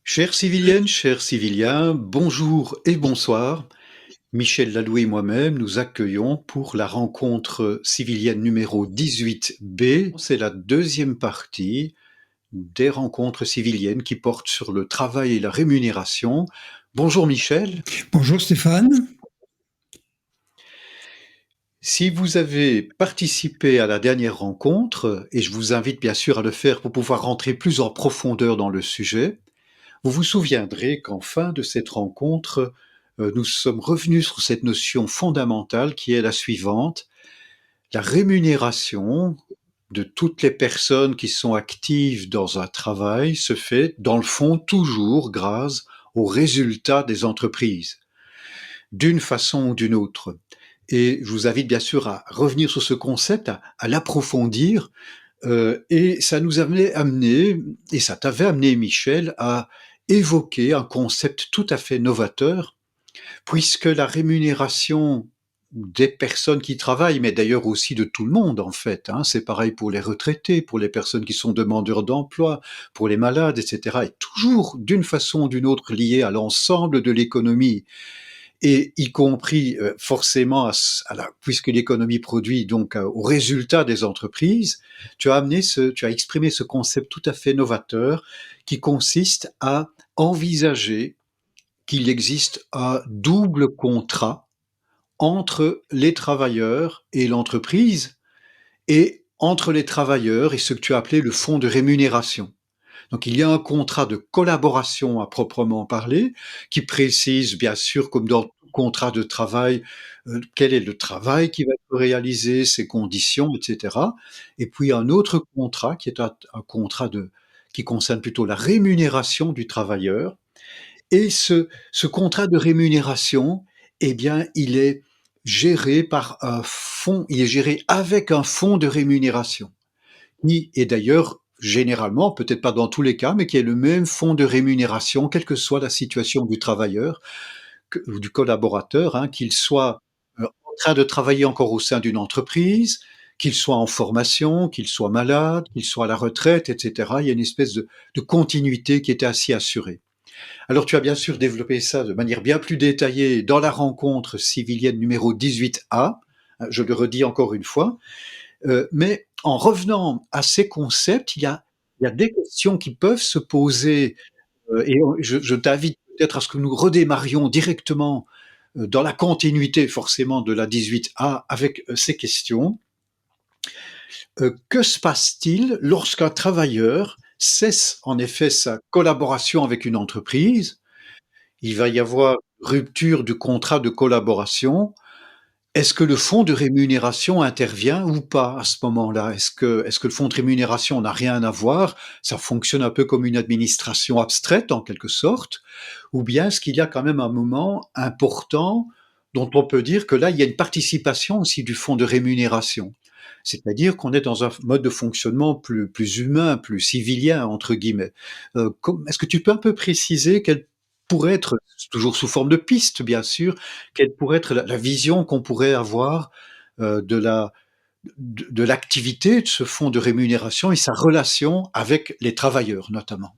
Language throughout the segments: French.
Chères civiliennes, chers civiliens, bonjour et bonsoir. Michel Laloué et moi-même nous accueillons pour la rencontre civilienne numéro 18B. C'est la deuxième partie des rencontres civiliennes qui portent sur le travail et la rémunération. Bonjour Michel. Bonjour Stéphane. Si vous avez participé à la dernière rencontre, et je vous invite bien sûr à le faire pour pouvoir rentrer plus en profondeur dans le sujet, vous vous souviendrez qu'en fin de cette rencontre, nous sommes revenus sur cette notion fondamentale qui est la suivante. La rémunération de toutes les personnes qui sont actives dans un travail se fait, dans le fond, toujours grâce aux résultats des entreprises, d'une façon ou d'une autre. Et je vous invite bien sûr à revenir sur ce concept, à l'approfondir, et ça nous avait amené, et ça t'avait amené, Michel, à évoquer un concept tout à fait novateur, puisque la rémunération des personnes qui travaillent, mais d'ailleurs aussi de tout le monde en fait, hein, c'est pareil pour les retraités, pour les personnes qui sont demandeurs d'emploi, pour les malades, etc., est toujours d'une façon ou d'une autre liée à l'ensemble de l'économie et y compris forcément puisque l'économie produit donc au résultat des entreprises, tu as exprimé ce concept tout à fait novateur qui consiste à envisager qu'il existe un double contrat entre les travailleurs et l'entreprise et entre les travailleurs et ce que tu as appelé le fonds de rémunération. Donc il y a un contrat de collaboration à proprement parler, qui précise bien sûr, comme dans tout contrat de travail, quel est le travail qui va être réalisé, ses conditions, etc. Et puis un autre contrat qui est un contrat qui concerne plutôt la rémunération du travailleur. Et ce contrat de rémunération, eh bien, il est géré par un fonds, il est géré avec un fonds de rémunération qui est d'ailleurs généralement, peut-être pas dans tous les cas, mais qui est le même fonds de rémunération, quelle que soit la situation du travailleur ou du collaborateur, hein, qu'il soit en train de travailler encore au sein d'une entreprise, qu'il soit en formation, qu'il soit malade, qu'il soit à la retraite, etc. Il y a une espèce de continuité qui est ainsi assurée. Alors tu as bien sûr développé ça de manière bien plus détaillée dans la rencontre civilienne numéro 18A, je le redis encore une fois, mais en revenant à ces concepts, il y a des questions qui peuvent se poser, je t'invite peut-être à ce que nous redémarrions directement dans la continuité forcément de la 18A avec ces questions. Que se passe-t-il lorsqu'un travailleur cesse en effet sa collaboration avec une entreprise? Il va y avoir rupture du contrat de collaboration. Est-ce que le fonds de rémunération intervient ou pas à ce moment-là? Est-ce que le fonds de rémunération n'a rien à voir? Ça fonctionne un peu comme une administration abstraite en quelque sorte? Ou bien est-ce qu'il y a quand même un moment important dont on peut dire que là, il y a une participation aussi du fonds de rémunération? C'est-à-dire qu'on est dans un mode de fonctionnement plus humain, plus civilien, entre guillemets. Est-ce que tu peux un peu préciser quelle pourrait être, toujours sous forme de piste bien sûr, quelle pourrait être la vision qu'on pourrait avoir de l'activité de ce fonds de rémunération et sa relation avec les travailleurs notamment?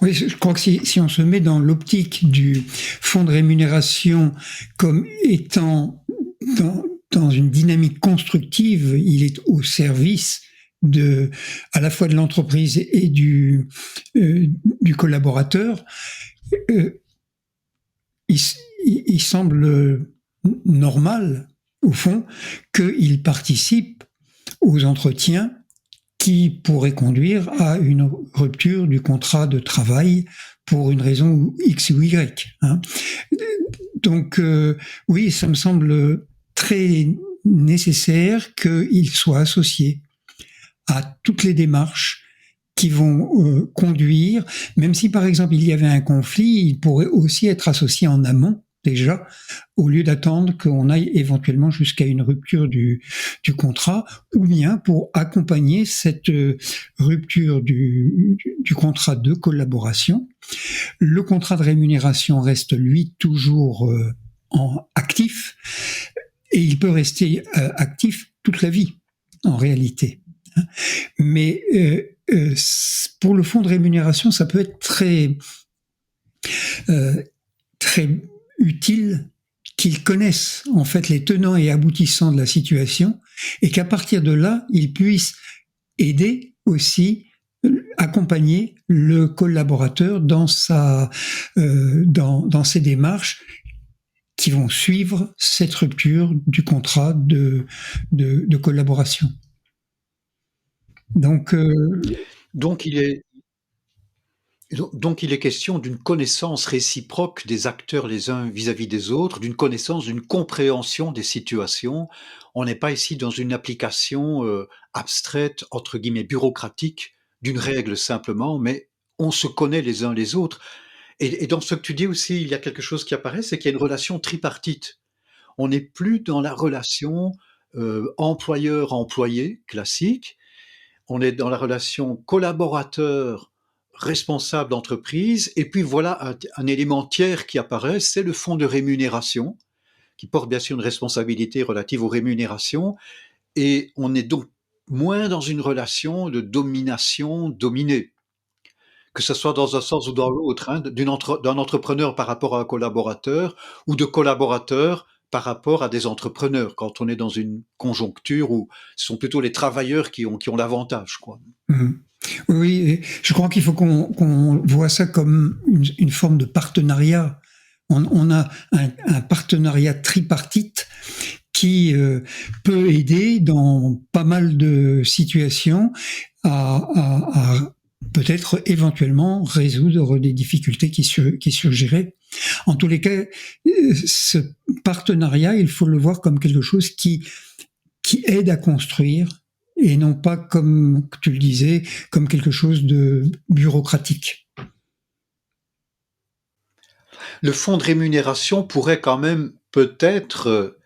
Oui, je crois que si on se met dans l'optique du fonds de rémunération comme étant dans, dans une dynamique constructive, il est au service à la fois de l'entreprise et du collaborateur. Euh, il, il semble normal, au fond, qu'il participe aux entretiens qui pourrait conduire à une rupture du contrat de travail pour une raison X ou Y. Hein. Donc oui, ça me semble très nécessaire qu'il soit associé à toutes les démarches qui vont conduire, même si par exemple il y avait un conflit, il pourrait aussi être associé en amont déjà, au lieu d'attendre qu'on aille éventuellement jusqu'à une rupture du contrat, ou bien pour accompagner cette rupture du contrat de collaboration. Le contrat de rémunération reste, lui, toujours actif, et il peut rester actif toute la vie, en réalité. Mais pour le fonds de rémunération, ça peut être très utile qu'ils connaissent en fait les tenants et aboutissants de la situation et qu'à partir de là, ils puissent aider aussi, accompagner le collaborateur dans dans ses démarches qui vont suivre cette rupture du contrat de collaboration. Donc, Donc il est donc il est question d'une connaissance réciproque des acteurs les uns vis-à-vis des autres, d'une connaissance, d'une compréhension des situations. On n'est pas ici dans une application, abstraite, entre guillemets «bureaucratique» d'une règle simplement, mais on se connaît les uns les autres et dans ce que tu dis aussi, il y a quelque chose qui apparaît, c'est qu'il y a une relation tripartite. On n'est plus dans la relation, employeur-employé classique, on est dans la relation collaborateur-responsable d'entreprise et puis voilà un élément tiers qui apparaît, c'est le fonds de rémunération qui porte bien sûr une responsabilité relative aux rémunérations et on est donc moins dans une relation de domination-dominé, que ce soit dans un sens ou dans l'autre, hein, d'un entrepreneur par rapport à un collaborateur ou de collaborateurs par rapport à des entrepreneurs, quand on est dans une conjoncture où ce sont plutôt les travailleurs qui ont l'avantage, quoi. Oui, je crois qu'il faut qu'on voit ça comme une forme de partenariat. On a un partenariat tripartite qui peut aider dans pas mal de situations à peut-être éventuellement résoudre des difficultés qui surgiraient. En tous les cas, ce partenariat, il faut le voir comme quelque chose qui aide à construire et non pas, comme tu le disais, comme quelque chose de bureaucratique. Le fonds de rémunération pourrait quand même peut-être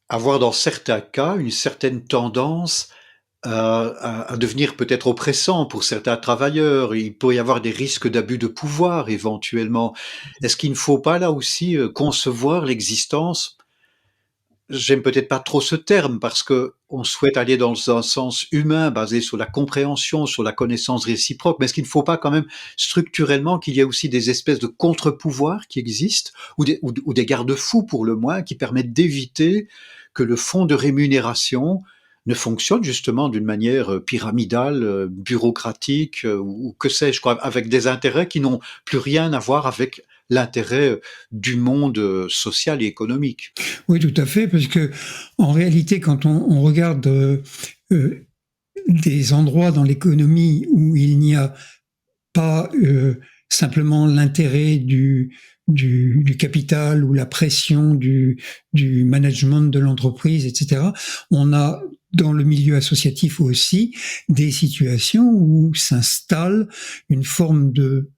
avoir dans certains cas une certaine tendance à devenir peut-être oppressant pour certains travailleurs. Il peut y avoir des risques d'abus de pouvoir éventuellement. Est-ce qu'il ne faut pas là aussi concevoir l'existence? J'aime peut-être pas trop ce terme parce que on souhaite aller dans un sens humain basé sur la compréhension, sur la connaissance réciproque, mais est-ce qu'il ne faut pas quand même structurellement qu'il y ait aussi des espèces de contre-pouvoirs qui existent ou des garde-fous pour le moins qui permettent d'éviter que le fonds de rémunération ne fonctionne justement d'une manière pyramidale, bureaucratique ou que sais-je, quoi, avec des intérêts qui n'ont plus rien à voir avec l'intérêt du monde social et économique. Oui, tout à fait, parce que en réalité, quand on regarde des endroits dans l'économie où il n'y a pas simplement l'intérêt du capital ou la pression du management de l'entreprise, etc., on a dans le milieu associatif aussi des situations où s'installe une forme de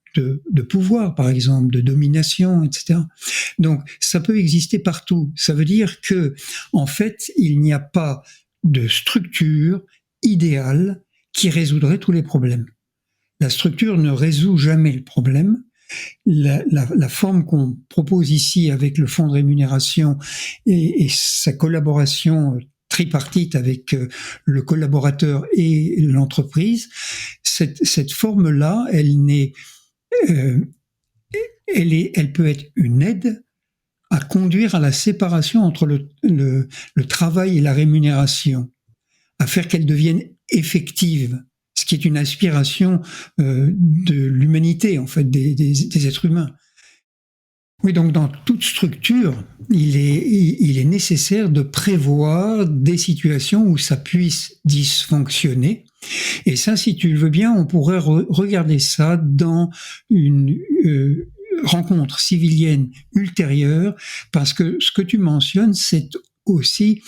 pouvoir, par exemple, de domination, etc. Donc, ça peut exister partout. Ça veut dire que, en fait, il n'y a pas de structure idéale qui résoudrait tous les problèmes. La structure ne résout jamais le problème. La forme qu'on propose ici avec le fonds de rémunération et sa collaboration tripartite avec le collaborateur et l'entreprise, cette forme-là, elle peut être une aide à conduire à la séparation entre le travail et la rémunération, à faire qu'elle devienne effective, ce qui est une aspiration de l'humanité, en fait, des êtres humains. Oui, donc dans toute structure, il est nécessaire de prévoir des situations où ça puisse dysfonctionner. Et ça, si tu le veux bien, on pourrait regarder ça dans une rencontre civilienne ultérieure, parce que ce que tu mentionnes, c'est aussi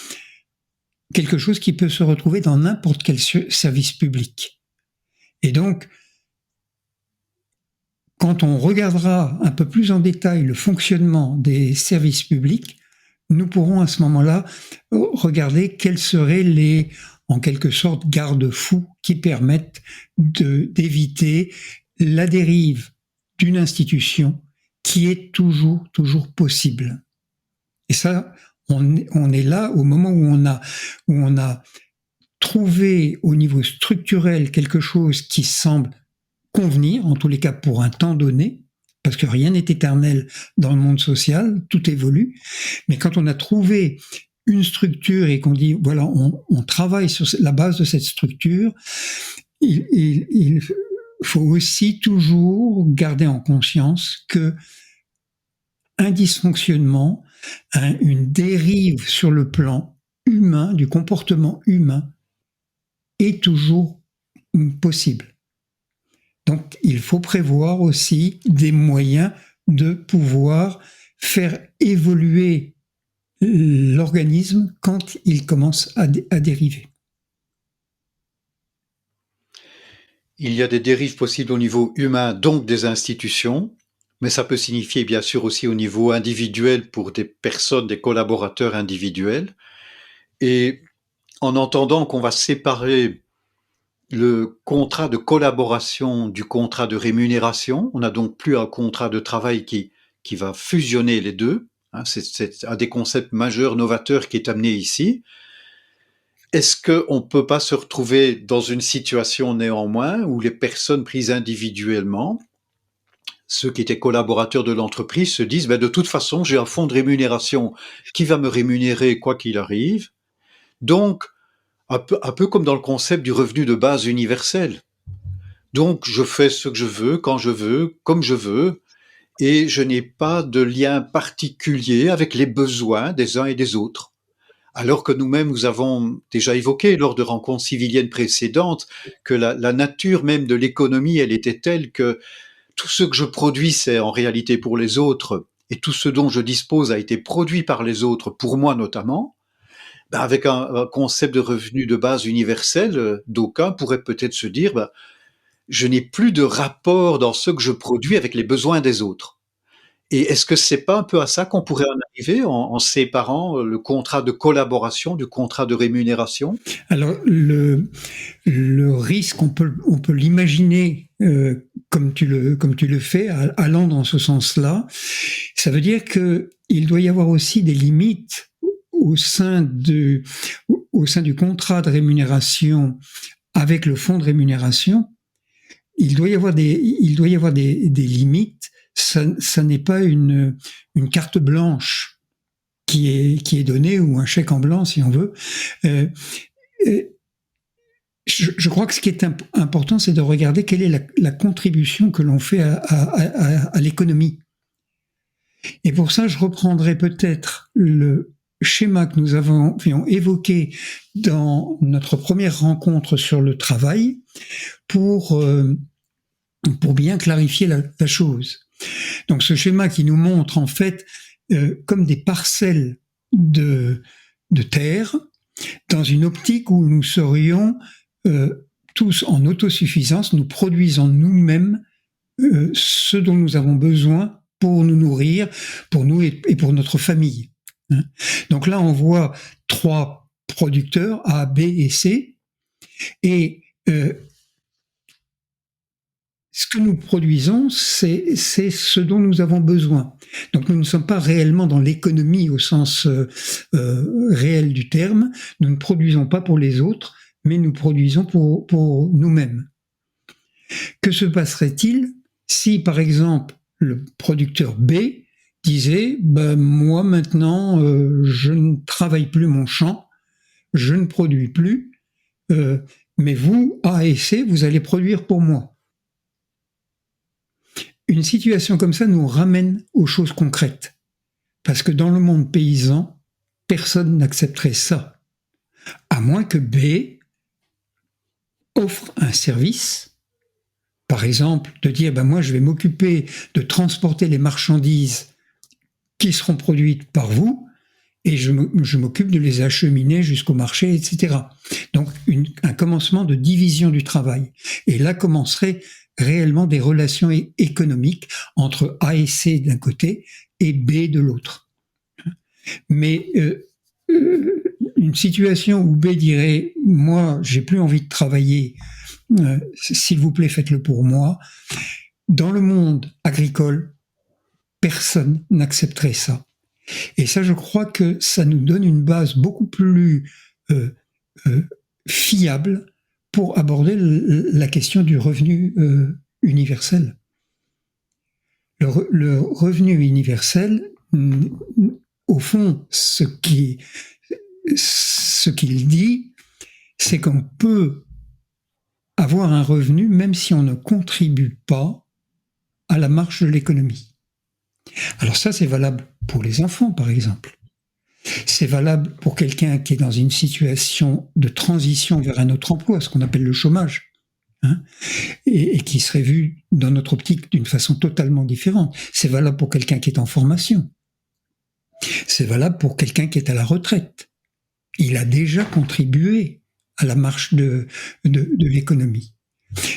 quelque chose qui peut se retrouver dans n'importe quel service public. Et donc, quand on regardera un peu plus en détail le fonctionnement des services publics, nous pourrons à ce moment-là regarder quels seraient les, en quelque sorte, garde-fous qui permettent d'éviter la dérive d'une institution qui est toujours possible. Et ça, on est là au moment où on a trouver au niveau structurel quelque chose qui semble convenir, en tous les cas pour un temps donné, parce que rien n'est éternel dans le monde social, tout évolue, mais quand on a trouvé une structure et qu'on dit, voilà, on travaille sur la base de cette structure, il faut aussi toujours garder en conscience que un dysfonctionnement, une dérive sur le plan humain, du comportement humain, est toujours possible. Donc, il faut prévoir aussi des moyens de pouvoir faire évoluer l'organisme quand il commence à dériver. Il y a des dérives possibles au niveau humain, donc des institutions, mais ça peut signifier bien sûr aussi au niveau individuel pour des personnes, des collaborateurs individuels. Et en entendant qu'on va séparer le contrat de collaboration du contrat de rémunération, on n'a donc plus un contrat de travail qui va fusionner les deux. C'est un des concepts majeurs novateurs qui est amené ici. Est-ce qu'on ne peut pas se retrouver dans une situation néanmoins où les personnes prises individuellement, ceux qui étaient collaborateurs de l'entreprise, se disent de toute façon j'ai un fonds de rémunération qui va me rémunérer quoi qu'il arrive, donc un peu comme dans le concept du revenu de base universel. Donc je fais ce que je veux, quand je veux, comme je veux, et je n'ai pas de lien particulier avec les besoins des uns et des autres. Alors que nous-mêmes, nous avons déjà évoqué lors de rencontres civiliennes précédentes que la nature même de l'économie, elle était telle que tout ce que je produis, c'est en réalité pour les autres, et tout ce dont je dispose a été produit par les autres, pour moi notamment. Avec un concept de revenu de base universel, d'aucuns pourraient peut-être se dire, je n'ai plus de rapport dans ce que je produis avec les besoins des autres. Et est-ce que c'est pas un peu à ça qu'on pourrait en arriver en séparant le contrat de collaboration du contrat de rémunération? Alors le risque, on peut l'imaginer comme tu le fais, allant dans ce sens-là. Ça veut dire que il doit y avoir aussi des limites au sein du contrat de rémunération avec le fonds de rémunération. Il doit y avoir des limites. Ça n'est pas une carte blanche qui est donnée, ou un chèque en blanc si on veut. Je crois que ce qui est important, c'est de regarder quelle est la contribution que l'on fait à l'économie. Et pour ça, je reprendrai peut-être le schéma que nous avions évoqué dans notre première rencontre sur le travail pour bien clarifier la chose. Donc ce schéma qui nous montre en fait comme des parcelles de terre dans une optique où nous serions tous en autosuffisance, nous produisons nous-mêmes ce dont nous avons besoin pour nous nourrir, pour nous et pour notre famille. Donc là, on voit 3 producteurs, A, B et C, et ce que nous produisons, c'est ce dont nous avons besoin. Donc nous ne sommes pas réellement dans l'économie au sens réel du terme. Nous ne produisons pas pour les autres, mais nous produisons pour nous-mêmes. Que se passerait-il si, par exemple, le producteur B disait moi maintenant, je ne travaille plus mon champ, je ne produis plus, mais vous, A et C, vous allez produire pour moi. Une situation comme ça nous ramène aux choses concrètes. Parce que dans le monde paysan, personne n'accepterait ça. À moins que B offre un service, par exemple, de dire moi je vais m'occuper de transporter les marchandises qui seront produites par vous, et je m'occupe de les acheminer jusqu'au marché, etc. Donc un commencement de division du travail. Et là commencerait réellement des relations économiques entre A et C d'un côté et B de l'autre. Mais une situation où B dirait « moi, j'ai plus envie de travailler, s'il vous plaît, faites-le pour moi », dans le monde agricole, personne n'accepterait ça. Et ça, je crois que ça nous donne une base beaucoup plus fiable pour aborder la question du revenu universel. Le revenu universel, au fond, ce qu'il dit, c'est qu'on peut avoir un revenu même si on ne contribue pas à la marche de l'économie. Alors ça, c'est valable pour les enfants, par exemple. C'est valable pour quelqu'un qui est dans une situation de transition vers un autre emploi, ce qu'on appelle le chômage, hein, et qui serait vu dans notre optique d'une façon totalement différente. C'est valable pour quelqu'un qui est en formation. C'est valable pour quelqu'un qui est à la retraite. Il a déjà contribué à la marche de l'économie.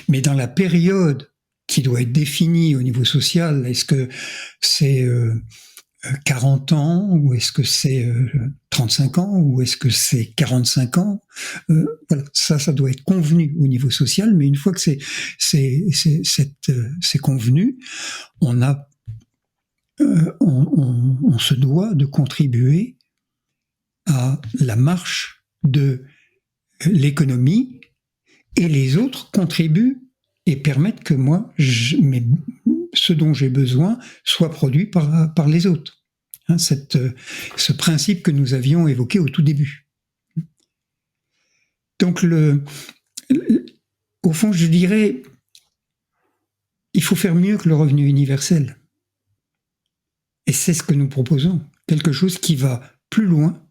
Mais dans la période qui doit être définie au niveau social, est-ce que c'est 40 ans, ou est-ce que c'est 35 ans, ou est-ce que c'est 45 ans, voilà, ça doit être convenu au niveau social, mais une fois que c'est convenu, on se doit de contribuer à la marche de l'économie, et les autres contribuent et permettent que moi, ce dont j'ai besoin soit produit par les autres. Hein, ce principe que nous avions évoqué au tout début. Donc, au fond, je dirais, il faut faire mieux que le revenu universel. Et c'est ce que nous proposons. Quelque chose qui va plus loin,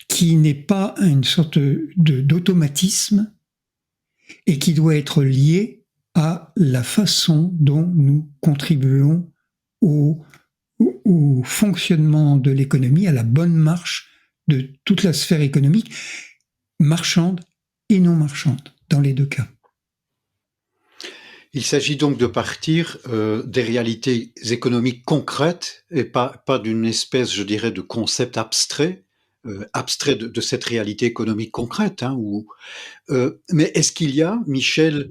qui n'est pas une sorte d'automatisme et qui doit être lié à la façon dont nous contribuons au fonctionnement de l'économie, à la bonne marche de toute la sphère économique, marchande et non marchande, dans les deux cas. Il s'agit donc de partir des réalités économiques concrètes et pas d'une espèce, je dirais, de concept abstrait de cette réalité économique concrète. Hein, mais est-ce qu'il y a, Michel,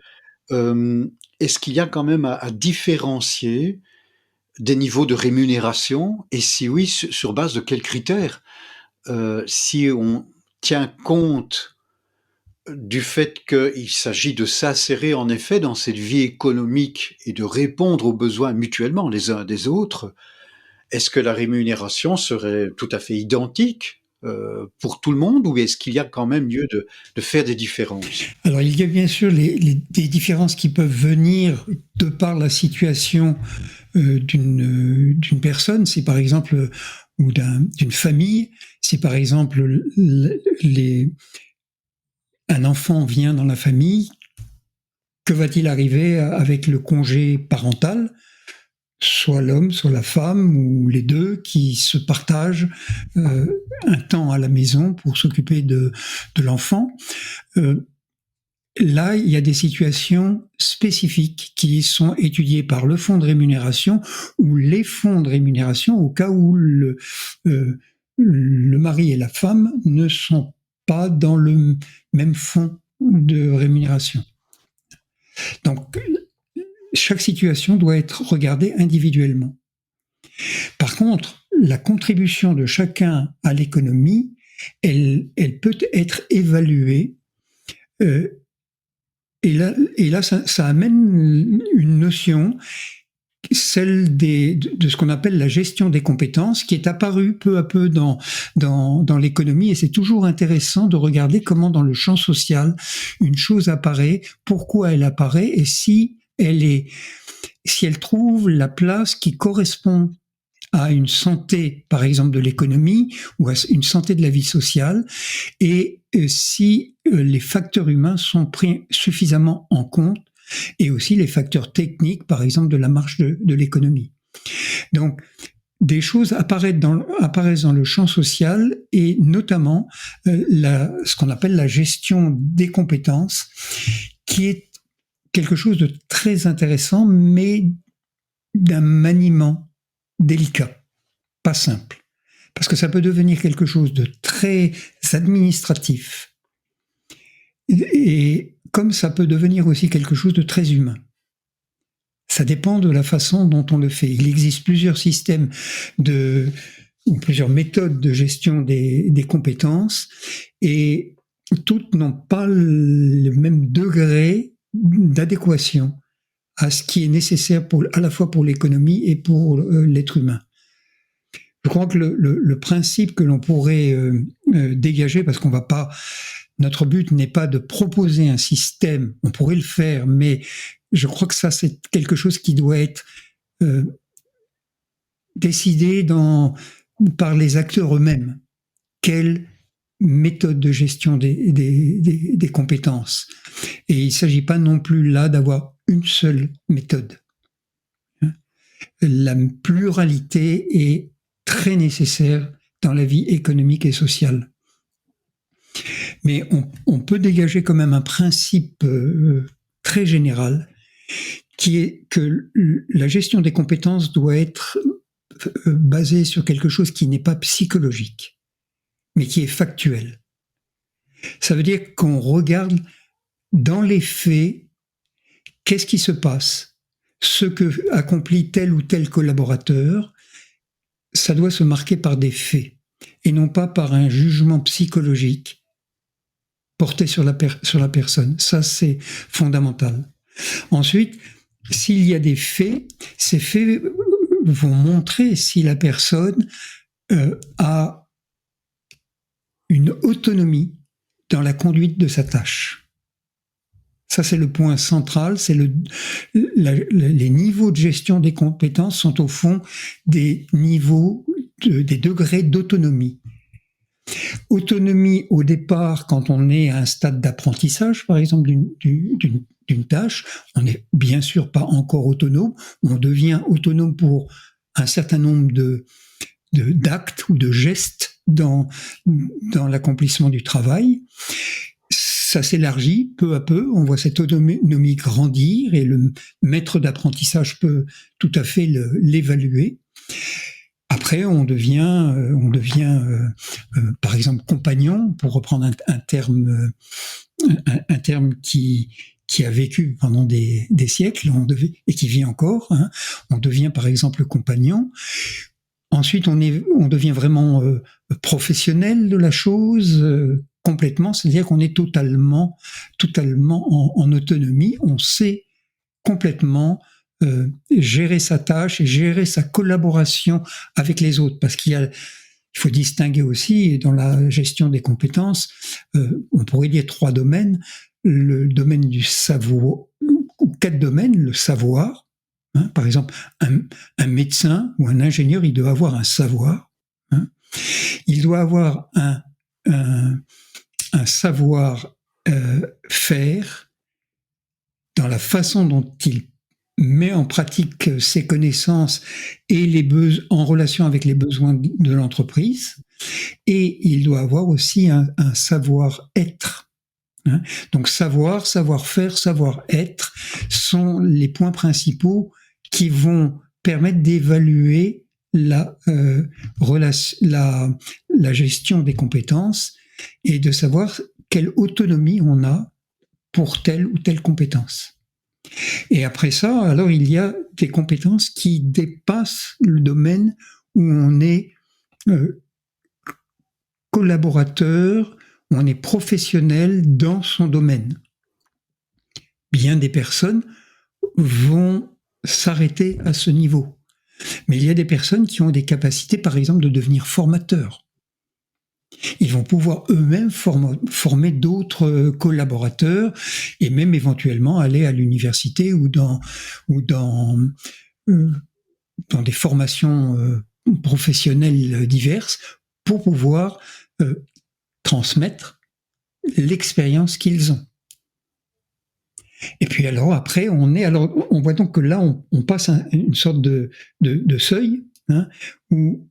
est-ce qu'il y a quand même à différencier des niveaux de rémunération, et si oui, sur base de quels critères? Si on tient compte du fait qu'il s'agit de s'insérer en effet dans cette vie économique et de répondre aux besoins mutuellement les uns des autres, est-ce que la rémunération serait tout à fait identique pour tout le monde, ou est-ce qu'il y a quand même lieu de faire des différences? Alors, il y a bien sûr des différences qui peuvent venir de par la situation d'une personne. Si par exemple, ou d'une famille, si par exemple un enfant vient dans la famille, que va-t-il arriver avec le congé parental ? Soit l'homme, soit la femme, ou les deux, qui se partagent un temps à la maison pour s'occuper de l'enfant. Là, il y a des situations spécifiques qui sont étudiées par le fonds de rémunération ou les fonds de rémunération au cas où le mari et la femme ne sont pas dans le même fonds de rémunération. Donc, chaque situation doit être regardée individuellement. Par contre, la contribution de chacun à l'économie, elle peut être évaluée. Et là, ça amène une notion, celle de ce qu'on appelle la gestion des compétences, qui est apparue peu à peu dans l'économie, et c'est toujours intéressant de regarder comment dans le champ social une chose apparaît, pourquoi elle apparaît, et si elle trouve la place qui correspond à une santé, par exemple, de l'économie, ou à une santé de la vie sociale, et si les facteurs humains sont pris suffisamment en compte, et aussi les facteurs techniques, par exemple, de la marche de l'économie. Donc, des choses apparaissent dans le champ social, et notamment ce qu'on appelle la gestion des compétences, qui est quelque chose de très intéressant, mais d'un maniement délicat, pas simple. Parce que ça peut devenir quelque chose de très administratif. Et comme ça peut devenir aussi quelque chose de très humain. Ça dépend de la façon dont on le fait. Il existe plusieurs systèmes ou plusieurs méthodes de gestion des compétences, et toutes n'ont pas le même degré d'adéquation à ce qui est nécessaire à la fois pour l'économie et pour l'être humain. Je crois que le principe que l'on pourrait dégager, parce qu'on va pas, notre but n'est pas de proposer un système, on pourrait le faire, mais je crois que ça c'est quelque chose qui doit être décidé par les acteurs eux-mêmes. Quelle méthode de gestion des compétences. Et il ne s'agit pas non plus là d'avoir une seule méthode. La pluralité est très nécessaire dans la vie économique et sociale. Mais on peut dégager quand même un principe très général qui est que la gestion des compétences doit être basée sur quelque chose qui n'est pas psychologique, mais qui est factuel. Ça veut dire qu'on regarde dans les faits qu'est-ce qui se passe, ce que accomplit tel ou tel collaborateur, ça doit se marquer par des faits et non pas par un jugement psychologique porté sur la personne. Ça, c'est fondamental. Ensuite, s'il y a des faits, ces faits vont montrer si la personne a une autonomie dans la conduite de sa tâche. Ça, c'est le point central, c'est les niveaux de gestion des compétences sont au fond des niveaux, des degrés d'autonomie. Autonomie au départ, quand on est à un stade d'apprentissage, par exemple, d'une tâche, on n'est bien sûr pas encore autonome, on devient autonome pour un certain nombre d'actes ou de gestes dans l'accomplissement du travail. Ça s'élargit peu à peu, on voit cette autonomie grandir et le maître d'apprentissage peut tout à fait l'évaluer. Après, on devient par exemple compagnon, pour reprendre un terme qui a vécu pendant des siècles et qui vit encore. Hein. On devient par exemple compagnon. Ensuite, on devient vraiment professionnel de la chose, complètement, c'est-à-dire qu'on est totalement en autonomie. On sait complètement gérer sa tâche et gérer sa collaboration avec les autres, parce il faut distinguer aussi dans la gestion des compétences, on pourrait dire 3 domaines, le domaine du savoir, ou 4 domaines, le savoir. Hein, par exemple, un médecin ou un ingénieur, il doit avoir un savoir. Hein. Il doit avoir un savoir faire dans la façon dont il met en pratique ses connaissances et en relation avec les besoins de l'entreprise. Et il doit avoir aussi un savoir-être. Hein. Donc savoir-faire, savoir-être sont les points principaux qui vont permettre d'évaluer la gestion des compétences et de savoir quelle autonomie on a pour telle ou telle compétence. Et après ça, alors il y a des compétences qui dépassent le domaine où on est collaborateur, où on est professionnel dans son domaine. Bien des personnes vont s'arrêter à ce niveau. Mais il y a des personnes qui ont des capacités, par exemple, de devenir formateurs. Ils vont pouvoir eux-mêmes former d'autres collaborateurs et même éventuellement aller à l'université ou dans des formations professionnelles diverses pour pouvoir transmettre l'expérience qu'ils ont. Et puis alors après, on voit donc que là, on passe une sorte de seuil, hein, où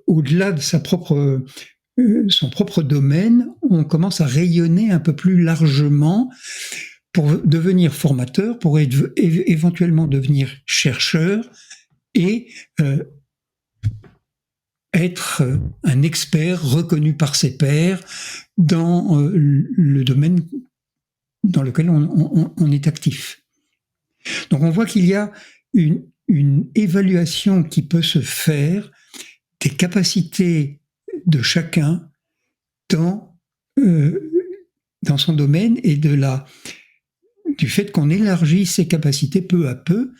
au-delà de son propre domaine, on commence à rayonner un peu plus largement pour devenir formateur, pour éventuellement devenir chercheur et être un expert reconnu par ses pairs dans le domaine dans lequel on est actif. Donc on voit qu'il y a une évaluation qui peut se faire des capacités de chacun dans dans son domaine et du fait qu'on élargit ses capacités peu à peu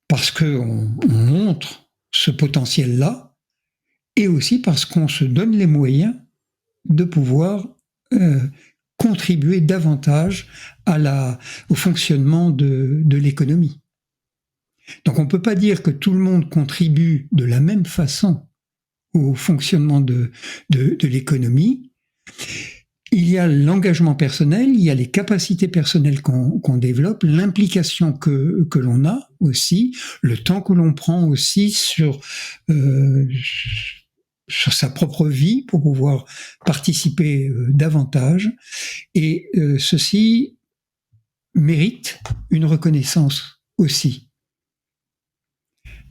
parce qu'on montre ce potentiel-là et aussi parce qu'on se donne les moyens de pouvoir contribuer davantage au fonctionnement de l'économie. Donc on ne peut pas dire que tout le monde contribue de la même façon au fonctionnement de l'économie. Il y a l'engagement personnel, il y a les capacités personnelles qu'on développe, l'implication que l'on a aussi, le temps que l'on prend aussi sur sa propre vie pour pouvoir participer davantage. Et ceci mérite une reconnaissance aussi.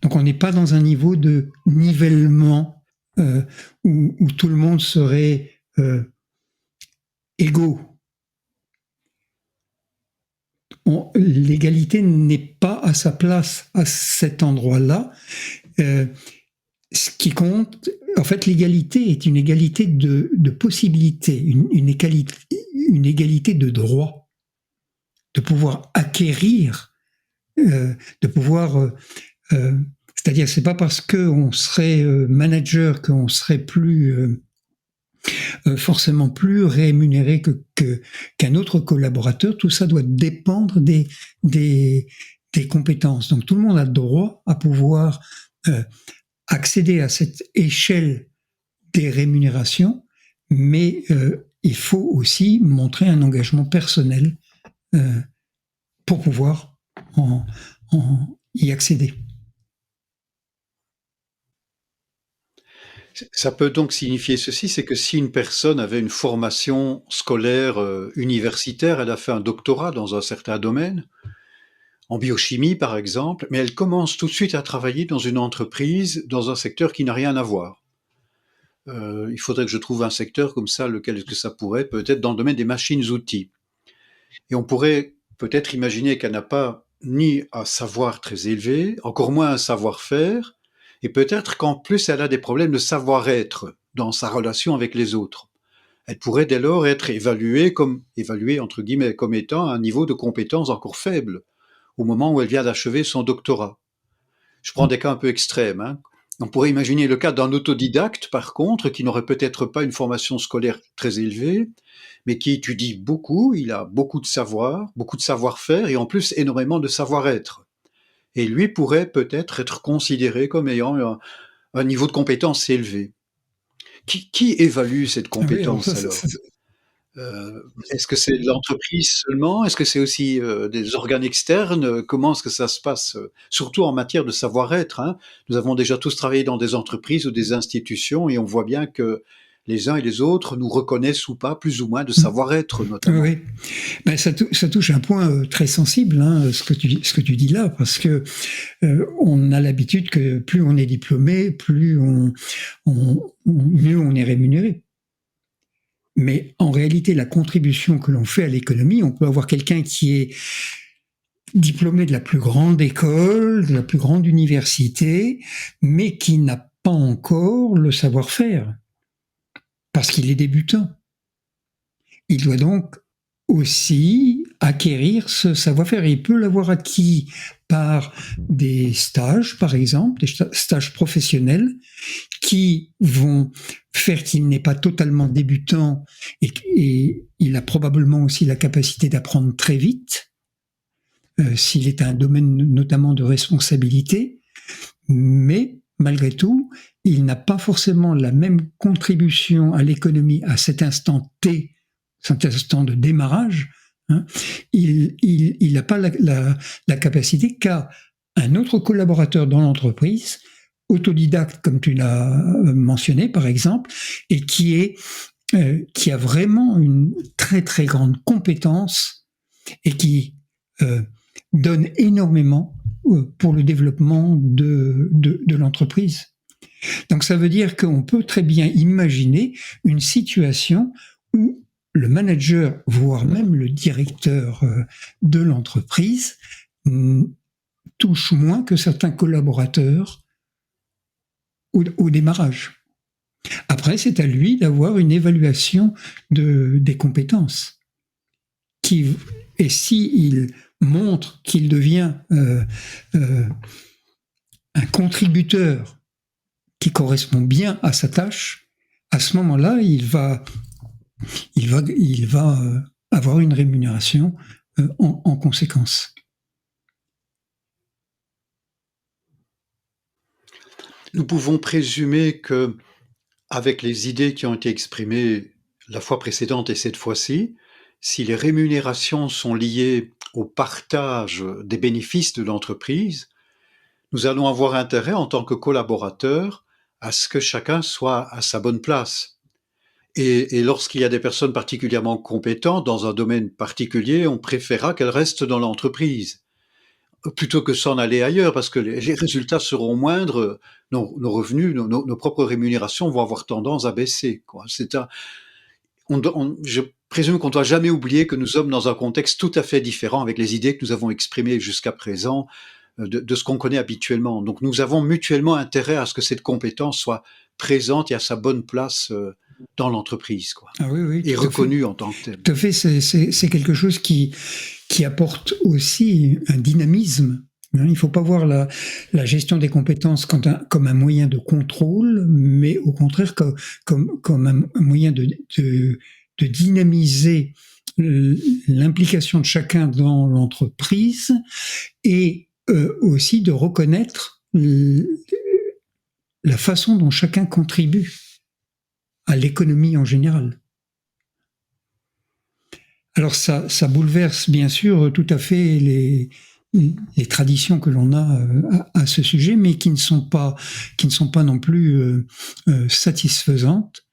Donc on n'est pas dans un niveau de nivellement où tout le monde serait égaux. L'égalité n'est pas à sa place à cet endroit-là. Ce qui compte, en fait, l'égalité est une égalité de possibilités, une égalité de droits, de pouvoir acquérir, de pouvoir... c'est-à-dire, c'est pas parce qu'on serait manager qu'on serait forcément plus rémunéré qu'un autre collaborateur. Tout ça doit dépendre des compétences. Donc tout le monde a droit à pouvoir accéder à cette échelle des rémunérations, mais il faut aussi montrer un engagement personnel pour pouvoir y accéder. Ça peut donc signifier ceci, c'est que si une personne avait une formation scolaire universitaire, elle a fait un doctorat dans un certain domaine, en biochimie par exemple, mais elle commence tout de suite à travailler dans une entreprise, dans un secteur qui n'a rien à voir. Il faudrait que je trouve un secteur comme ça, lequel est-ce que ça pourrait, peut-être dans le domaine des machines-outils. Et on pourrait peut-être imaginer qu'elle n'a pas ni un savoir très élevé, encore moins un savoir-faire, et peut-être qu'en plus elle a des problèmes de savoir-être dans sa relation avec les autres. Elle pourrait dès lors être évaluée entre guillemets, comme étant à un niveau de compétence encore faible, au moment où elle vient d'achever son doctorat. Je prends des cas un peu extrêmes, hein. On pourrait imaginer le cas d'un autodidacte, par contre, qui n'aurait peut-être pas une formation scolaire très élevée, mais qui étudie beaucoup, il a beaucoup de savoir-faire, et en plus énormément de savoir-être. Et lui pourrait peut-être être considéré comme ayant un niveau de compétence élevé. Qui évalue cette compétence alors ? Est-ce que c'est l'entreprise seulement? Est-ce que c'est aussi des organes externes? Comment est-ce que ça se passe? Surtout en matière de savoir-être, hein. Nous avons déjà tous travaillé dans des entreprises ou des institutions et on voit bien que les uns et les autres nous reconnaissent ou pas, plus ou moins, de savoir-être notamment. Oui, ben, ça touche un point très sensible, hein, ce que tu dis là, parce que on a l'habitude que plus on est diplômé, plus mieux on est rémunéré. Mais en réalité, la contribution que l'on fait à l'économie, on peut avoir quelqu'un qui est diplômé de la plus grande école, de la plus grande université, mais qui n'a pas encore le savoir-faire, parce qu'il est débutant. Il doit donc aussi acquérir ce savoir-faire. Il peut l'avoir acquis par des stages, par exemple, des stages professionnels, qui vont faire qu'il n'est pas totalement débutant et il a probablement aussi la capacité d'apprendre très vite, s'il est un domaine notamment de responsabilité, mais malgré tout, il n'a pas forcément la même contribution à l'économie à cet instant T, cet instant de démarrage. Hein. Il n'a pas la capacité qu'a un autre collaborateur dans l'entreprise, autodidacte comme tu l'as mentionné par exemple, et qui a vraiment une très très grande compétence et qui donne énormément pour le développement de l'entreprise. Donc ça veut dire qu'on peut très bien imaginer une situation où le manager, voire même le directeur de l'entreprise, touche moins que certains collaborateurs au démarrage. Après, c'est à lui d'avoir une évaluation des compétences. Et s'il montre qu'il devient un contributeur qui correspond bien à sa tâche, à ce moment-là, il va avoir une rémunération en conséquence. Nous pouvons présumer que, avec les idées qui ont été exprimées la fois précédente et cette fois-ci, si les rémunérations sont liées au partage des bénéfices de l'entreprise, nous allons avoir intérêt en tant que collaborateurs à ce que chacun soit à sa bonne place. Et lorsqu'il y a des personnes particulièrement compétentes dans un domaine particulier, on préférera qu'elles restent dans l'entreprise plutôt que s'en aller ailleurs, parce que les résultats seront moindres, nos revenus, nos propres rémunérations vont avoir tendance à baisser, quoi. Je présume qu'on ne doit jamais oublier que nous sommes dans un contexte tout à fait différent avec les idées que nous avons exprimées jusqu'à présent de ce qu'on connaît habituellement. Donc nous avons mutuellement intérêt à ce que cette compétence soit présente et à sa bonne place dans l'entreprise, quoi. Ah oui, oui, Et reconnue en tant que telle. Tout à fait, c'est quelque chose qui apporte aussi un dynamisme. Il ne faut pas voir la gestion des compétences comme un moyen de contrôle, mais au contraire comme un moyen de dynamiser l'implication de chacun dans l'entreprise et aussi de reconnaître la façon dont chacun contribue à l'économie en général. Alors ça bouleverse bien sûr tout à fait les traditions que l'on a à ce sujet, mais qui ne sont pas non plus satisfaisantes,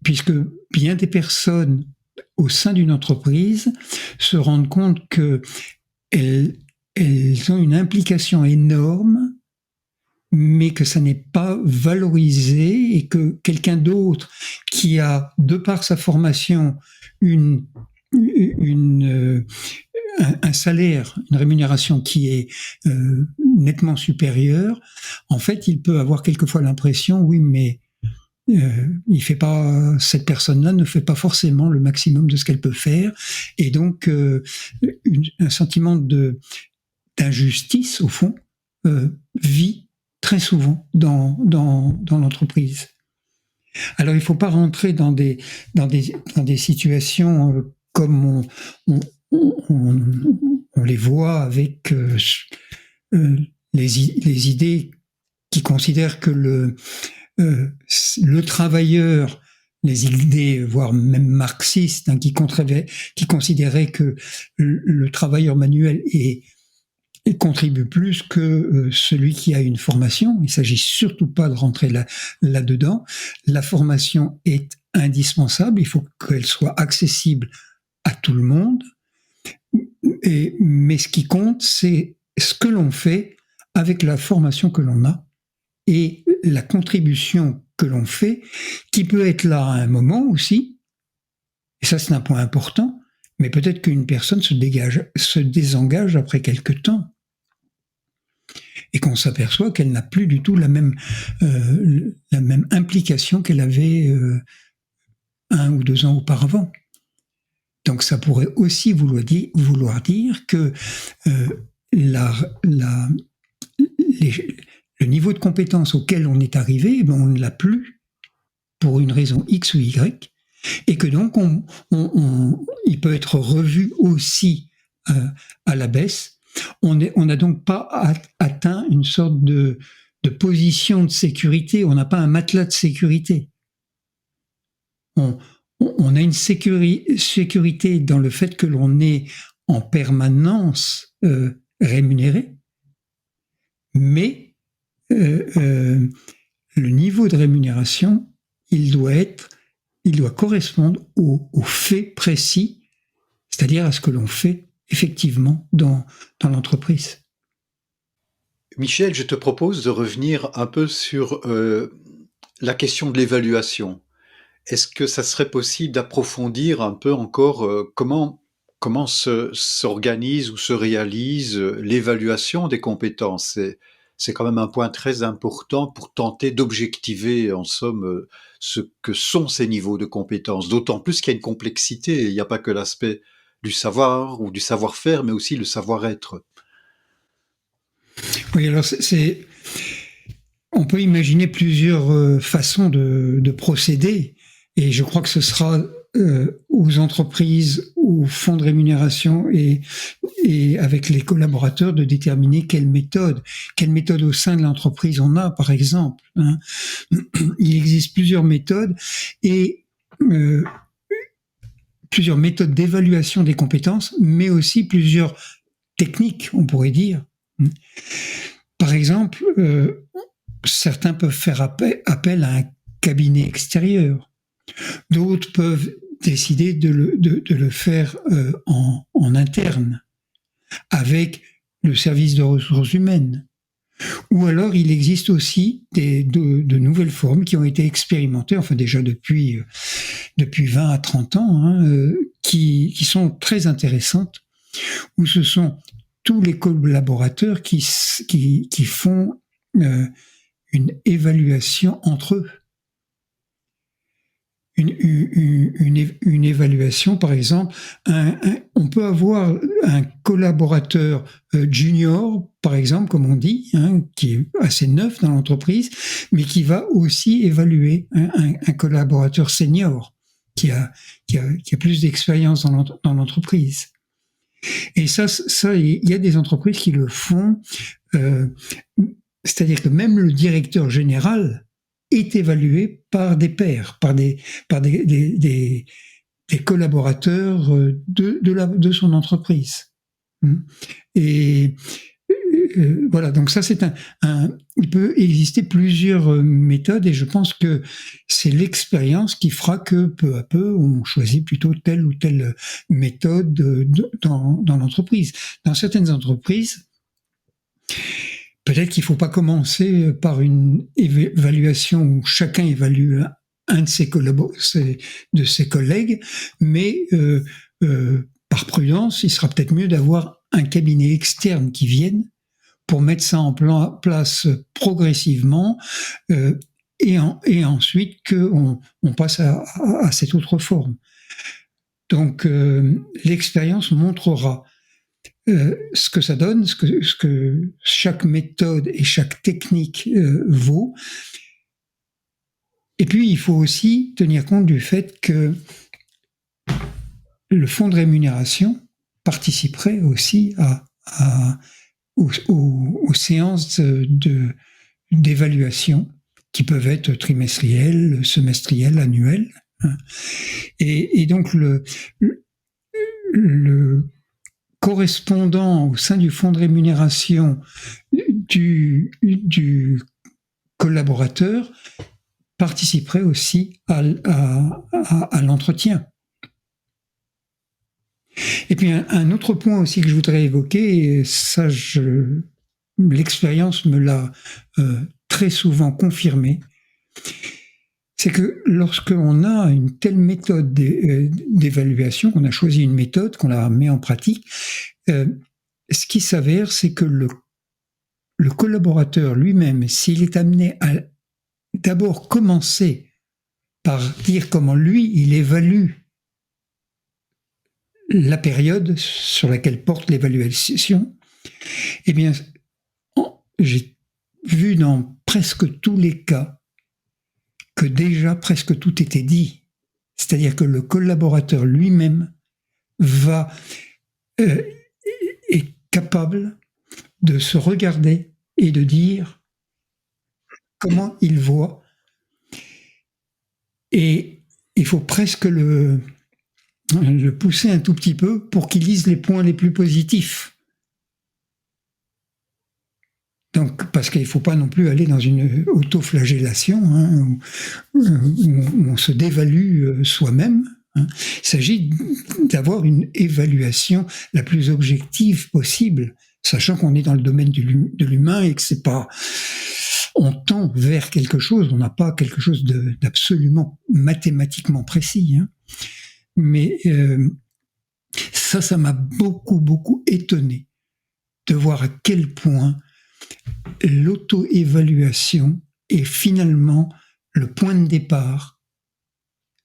puisque bien des personnes au sein d'une entreprise se rendent compte que elles ont une implication énorme, mais que ça n'est pas valorisé et que quelqu'un d'autre qui a, de par sa formation, un salaire, une rémunération qui est nettement supérieure, en fait, il peut avoir quelquefois l'impression, oui, mais cette personne-là ne fait pas forcément le maximum de ce qu'elle peut faire, et donc un sentiment d'injustice, au fond, vit très souvent dans l'entreprise. Alors, il ne faut pas rentrer dans des situations comme on les voit avec les idées qui considèrent que le travailleur, les idées, voire même marxistes, qui considéraient que le travailleur manuel contribue plus que celui qui a une formation. Il ne s'agit surtout pas de rentrer là-dedans. La formation est indispensable, il faut qu'elle soit accessible à tout le monde, mais ce qui compte, c'est ce que l'on fait avec la formation que l'on a et la contribution que l'on fait, qui peut être là à un moment aussi, et ça c'est un point important, mais peut-être qu'une personne se désengage après quelque temps, et qu'on s'aperçoit qu'elle n'a plus du tout la même implication qu'elle avait 1 ou 2 ans auparavant. Donc ça pourrait aussi vouloir dire que le niveau de compétence auquel on est arrivé, on ne l'a plus pour une raison X ou Y, et que donc il peut être revu aussi à la baisse. On n'a donc pas atteint une sorte de position de sécurité, on n'a pas un matelas de sécurité. On a une sécurité dans le fait que l'on est en permanence rémunéré, mais le niveau de rémunération, il doit correspondre aux faits précis, c'est-à-dire à ce que l'on fait effectivement dans l'entreprise. Michel, je te propose de revenir un peu sur la question de l'évaluation. Est-ce que ça serait possible d'approfondir un peu encore comment s'organise ou se réalise l'évaluation des compétences? c'est quand même un point très important pour tenter d'objectiver, en somme, ce que sont ces niveaux de compétences. D'autant plus qu'il y a une complexité. Il n'y a pas que l'aspect du savoir ou du savoir-faire, mais aussi le savoir-être. Oui, alors on peut imaginer plusieurs façons de procéder, et je crois que ce sera aux entreprises, aux fonds de rémunération et avec les collaborateurs de déterminer quelle méthode au sein de l'entreprise on a, par exemple. Hein. Il existe plusieurs méthodes et plusieurs méthodes d'évaluation des compétences, mais aussi plusieurs techniques, on pourrait dire. Par exemple, certains peuvent faire appel à un cabinet extérieur. D'autres peuvent décider de le faire en interne, avec le service de ressources humaines. Ou alors, il existe aussi de nouvelles formes qui ont été expérimentées, enfin déjà depuis 20 à 30 ans, hein, qui sont très intéressantes, où ce sont tous les collaborateurs qui font une évaluation entre eux. Une évaluation, par exemple, on peut avoir un collaborateur junior, par exemple, comme on dit, hein, qui est assez neuf dans l'entreprise, mais qui va aussi évaluer un collaborateur senior qui a plus d'expérience dans l'entreprise. Et ça, il y a des entreprises qui le font, c'est-à-dire que même le directeur général est évalué par des pairs, par des collaborateurs de son entreprise. Et voilà, donc ça il peut exister plusieurs méthodes et je pense que c'est l'expérience qui fera que peu à peu on choisit plutôt telle ou telle méthode dans l'entreprise. Dans certaines entreprises, peut-être qu'il ne faut pas commencer par une évaluation où chacun évalue un de ses collègues, mais par prudence, il sera peut-être mieux d'avoir un cabinet externe qui vienne pour mettre ça en place progressivement et ensuite qu'on passe à cette autre forme. Donc l'expérience montrera ce que ça donne, ce que chaque méthode et chaque technique vaut. Et puis, il faut aussi tenir compte du fait que le fonds de rémunération participerait aussi aux séances d'évaluation qui peuvent être trimestrielles, semestrielles, annuelles. Et donc, le correspondant au sein du fonds de rémunération du collaborateur participerait aussi à l'entretien. Et puis un autre point aussi que je voudrais évoquer, et ça l'expérience me l'a très souvent confirmé, c'est que lorsqu'on a une telle méthode d'évaluation, qu'on a choisi une méthode, qu'on la met en pratique, ce qui s'avère, c'est que le collaborateur lui-même, s'il est amené à d'abord commencer par dire comment lui, il évalue la période sur laquelle porte l'évaluation, eh bien, j'ai vu dans presque tous les cas que déjà presque tout était dit. C'est-à-dire que le collaborateur lui-même est capable de se regarder et de dire comment il voit. Et il faut presque le pousser un tout petit peu pour qu'il lise les points les plus positifs. Donc, parce qu'il ne faut pas non plus aller dans une autoflagellation hein, où on se dévalue soi-même. Hein. Il s'agit d'avoir une évaluation la plus objective possible, sachant qu'on est dans le domaine de l'humain et que c'est pas... On tend vers quelque chose, on n'a pas quelque chose d'absolument mathématiquement précis. Hein. Mais ça m'a beaucoup, beaucoup étonné de voir à quel point l'auto-évaluation est finalement le point de départ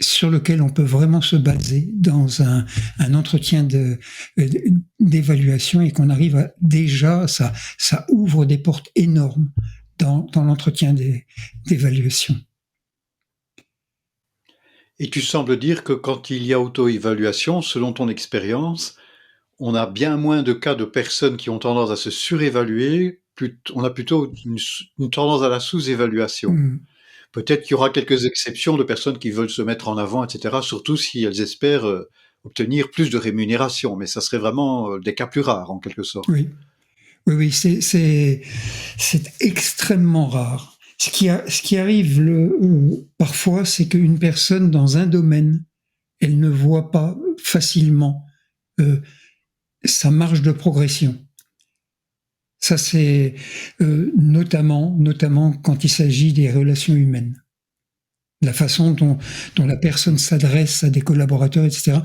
sur lequel on peut vraiment se baser dans un entretien d'évaluation, et qu'on arrive à déjà, ça ouvre des portes énormes dans l'entretien d'évaluation. Et tu sembles dire que quand il y a auto-évaluation, selon ton expérience, on a bien moins de cas de personnes qui ont tendance à se surévaluer, on a plutôt une tendance à la sous-évaluation. Peut-être qu'il y aura quelques exceptions de personnes qui veulent se mettre en avant, etc., surtout si elles espèrent obtenir plus de rémunération, mais ça serait vraiment des cas plus rares, en quelque sorte. Oui, c'est extrêmement rare. Ce qui arrive parfois, c'est qu'une personne dans un domaine, elle ne voit pas facilement sa marge de progression. Ça, c'est notamment quand il s'agit des relations humaines. La façon dont la personne s'adresse à des collaborateurs, etc.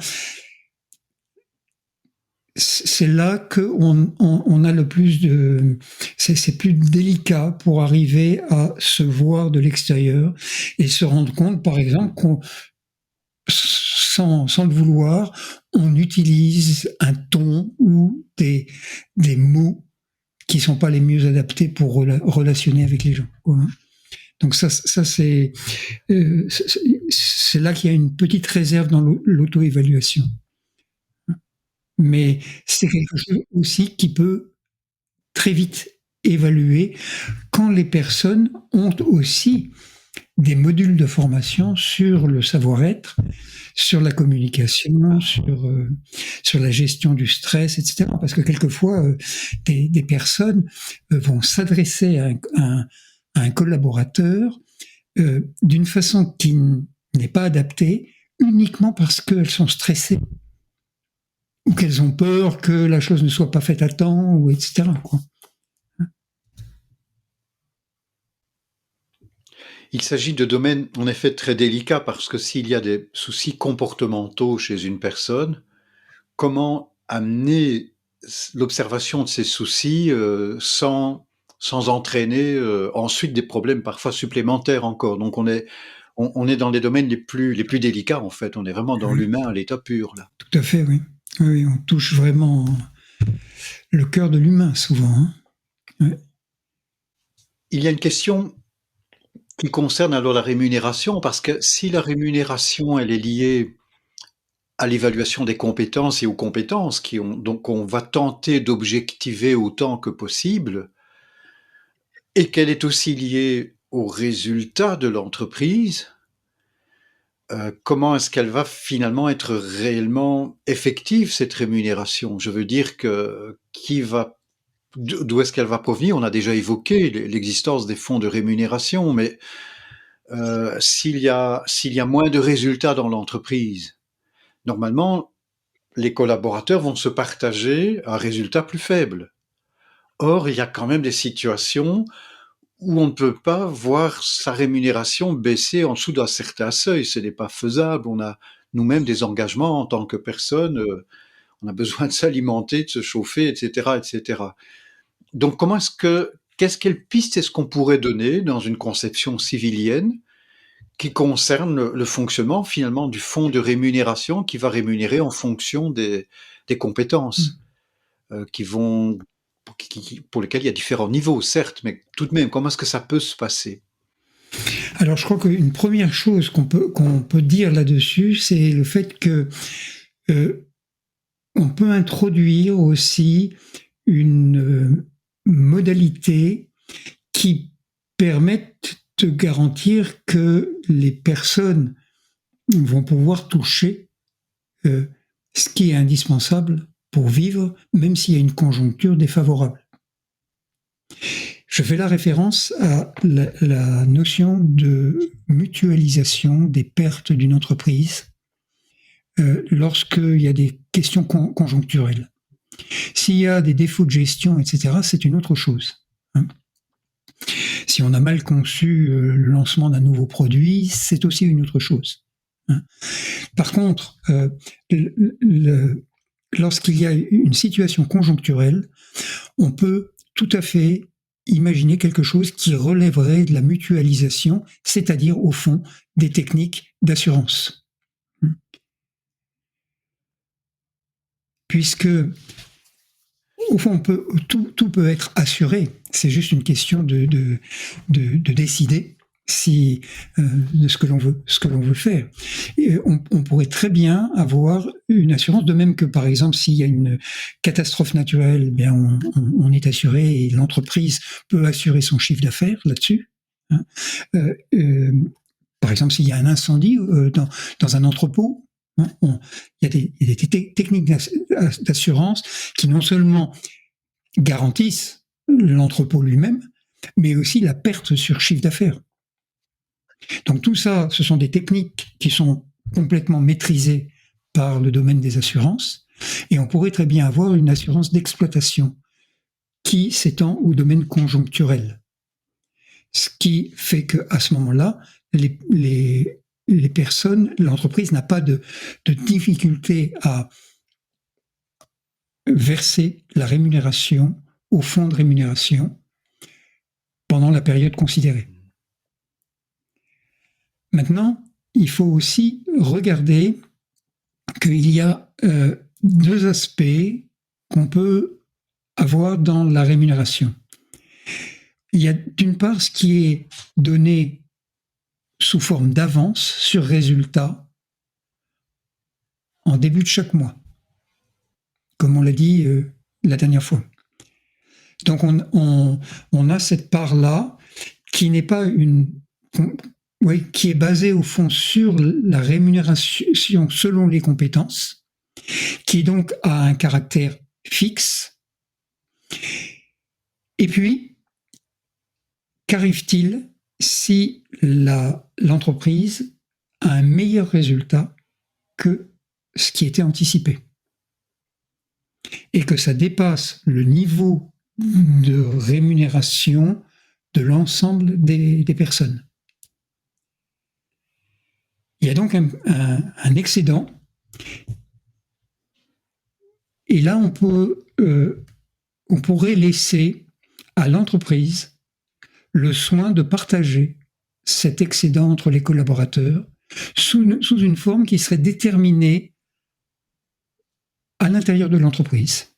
C'est là qu'on a le plus de... C'est plus délicat pour arriver à se voir de l'extérieur et se rendre compte, par exemple, qu'on, sans le vouloir, on utilise un ton ou des mots qui ne sont pas les mieux adaptés pour relationner avec les gens. Donc ça c'est là qu'il y a une petite réserve dans l'auto-évaluation. Mais c'est quelque chose aussi qui peut très vite évaluer quand les personnes ont aussi des modules de formation sur le savoir-être, sur la communication, sur la gestion du stress, etc. Parce que quelquefois, des personnes vont s'adresser à un collaborateur d'une façon qui n'est pas adaptée, uniquement parce qu'elles sont stressées ou qu'elles ont peur que la chose ne soit pas faite à temps, ou etc. quoi. Il s'agit de domaines en effet très délicats, parce que s'il y a des soucis comportementaux chez une personne, comment amener l'observation de ces soucis sans entraîner ensuite des problèmes parfois supplémentaires encore. Donc on est dans les domaines les plus délicats, en fait. On est vraiment dans l'humain à l'état pur, là. Tout à fait, oui. Oui, on touche vraiment le cœur de l'humain, souvent. Hein. Ouais. Il y a une question qui concerne alors la rémunération, parce que si la rémunération, elle est liée à l'évaluation des compétences et aux compétences donc on va tenter d'objectiver autant que possible, et qu'elle est aussi liée aux résultats de l'entreprise, comment est-ce qu'elle va finalement être réellement effective, cette rémunération? Je veux dire que d'où est-ce qu'elle va provenir? On a déjà évoqué l'existence des fonds de rémunération, mais s'il y a moins de résultats dans l'entreprise, normalement, les collaborateurs vont se partager un résultat plus faible. Or, il y a quand même des situations où on ne peut pas voir sa rémunération baisser en dessous d'un certain seuil. Ce n'est pas faisable. On a nous-mêmes des engagements en tant que personne. On a besoin de s'alimenter, de se chauffer, etc., etc. Donc, quelle piste est-ce qu'on pourrait donner dans une conception civilienne qui concerne le fonctionnement finalement du fonds de rémunération, qui va rémunérer en fonction des compétences pour lesquelles il y a différents niveaux, certes, mais tout de même, comment est-ce que ça peut se passer? Alors, je crois qu'une première chose qu'on peut dire là-dessus, c'est le fait que on peut introduire aussi une modalité qui permette de garantir que les personnes vont pouvoir toucher ce qui est indispensable pour vivre, même s'il y a une conjoncture défavorable. Je fais la référence à la notion de mutualisation des pertes d'une entreprise lorsqu'il y a des questions conjoncturelles. S'il y a des défauts de gestion, etc., c'est une autre chose. Hein. Si on a mal conçu le lancement d'un nouveau produit, c'est aussi une autre chose. Hein. Par contre, lorsqu'il y a une situation conjoncturelle, on peut tout à fait imaginer quelque chose qui relèverait de la mutualisation, c'est-à-dire au fond des techniques d'assurance. Puisque au fond, tout peut être assuré. C'est juste une question de décider de ce que l'on veut faire. Et on pourrait très bien avoir une assurance, de même que par exemple s'il y a une catastrophe naturelle, eh bien on est assuré et l'entreprise peut assurer son chiffre d'affaires là-dessus. Hein. Par exemple, s'il y a un incendie dans un entrepôt, il y a des techniques d'assurance qui non seulement garantissent l'entrepôt lui-même, mais aussi la perte sur chiffre d'affaires. Donc tout ça, ce sont des techniques qui sont complètement maîtrisées par le domaine des assurances, et on pourrait très bien avoir une assurance d'exploitation qui s'étend au domaine conjoncturel. Ce qui fait qu'à ce moment-là, les personnes, l'entreprise n'a pas de difficulté à verser la rémunération au fonds de rémunération pendant la période considérée. Maintenant, il faut aussi regarder qu'il y a deux aspects qu'on peut avoir dans la rémunération. Il y a d'une part ce qui est donné sous forme d'avance sur résultat en début de chaque mois, comme on l'a dit la dernière fois. Donc on a cette part-là qui n'est pas qui est basée au fond sur la rémunération selon les compétences, qui donc a un caractère fixe. Et puis, qu'arrive-t-il si l'entreprise a un meilleur résultat que ce qui était anticipé et que ça dépasse le niveau de rémunération de l'ensemble des personnes? Il y a donc un excédent, et là on pourrait laisser à l'entreprise le soin de partager cet excédent entre les collaborateurs sous une forme qui serait déterminée à l'intérieur de l'entreprise.